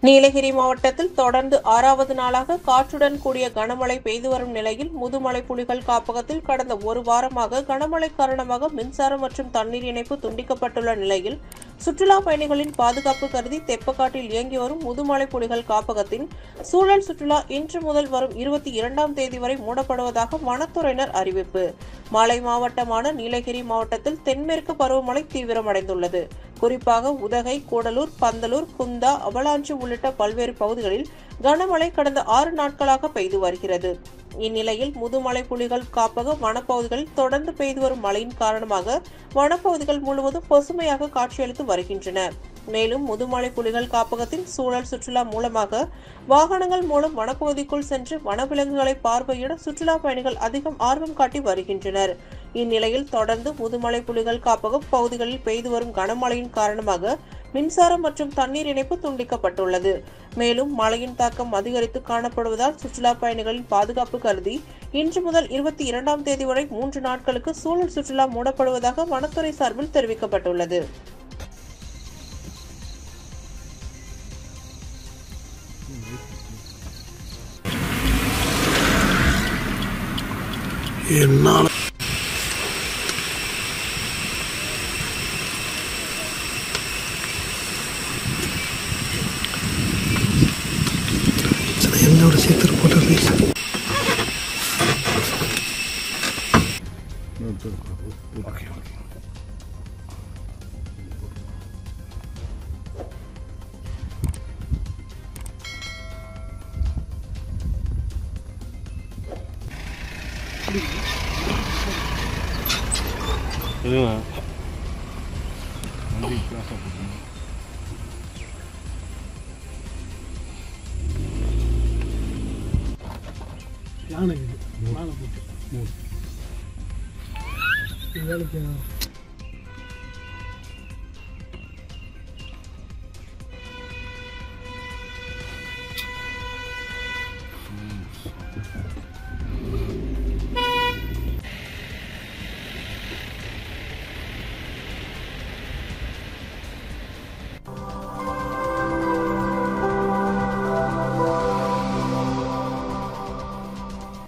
நீலகிரி மாவட்டத்தில் தொடர்ந்து 6வது நாளாக காற்றுடன் கூடிய கனமழை பெய்து வரும் நிலையில் முதுமலை புலிகள் காப்பகத்தில் கடந்த ஒரு வாரமாக கனமழை காரணமாக மின்சாரம் மற்றும் தண்ணீர் இணைப்பு துண்டிக்கப்பட்டுள்ள நிலையில் சுற்றுலா பயணிகளின் பாதுகாப்பு கருதி தெப்பக்காட்டில் இயங்கி வரும் முதுமலை புலிகள் காப்பகத்தின் சூழல் சுற்றுலா இன்று முதல் வரும் 22ஆம் தேதி வரை மூடப்படுவதாக வனத்துறையினர் அறிவிப்பு. மலை மாவட்டமான நீலகிரி மாவட்டத்தில் தென்மேற்கு பருவமழை தீவிரமடைந்துள்ளது. குறிப்பாக உதகை, கூடலூர், பந்தலூர், குந்தா, அவலாஞ்சி உள்ளிட்ட பல்வேறு பகுதிகளில் கனமழை கடந்த 6 நாட்களாக பெய்து வருகிறது. இந்நிலையில் முதுமலை புலிகள் காப்பக வனப்பகுதிகளில் தொடர்ந்து பெய்து வரும் மழையின் காரணமாக வனப்பகுதிகள் முழுவதும் பசுமையாக காட்சியளித்து வருகின்றன. மேலும் முதுமலை புலிகள் காப்பகத்தின் சூழல் சுற்றுலா மூலமாக வாகனங்கள் மூலம் வனப்பகுதிக்குள் சென்று வனவிலங்குகளை பார்வையிட சுற்றுலா பயணிகள் அதிகம் ஆர்வம் காட்டி வருகின்றனர். இந்நிலையில் தொடர்ந்து முதுமலை புலிகள் காப்பகம் பகுதிகளில் பெய்து வரும் கனமழையின் காரணமாக மின்சாரம் மற்றும் தண்ணீர் இணைப்பு துண்டிக்கப்பட்டுள்ளது. மேலும் மழையின் தாக்கம் அதிகரித்து காணப்படுவதால் சுற்றுலா பயணிகளின் பாதுகாப்பு கருதி இன்று முதல் 22ஆம் தேதி வரை 3 நாட்களுக்கு சூழல் சுற்றுலா மூடப்படுவதாக வனத்துறை சார்பில் தெரிவிக்கப்பட்டுள்ளது. என்னோட சேர்த்து போட்டது யானை மேலே போட்டு வேலைக்கு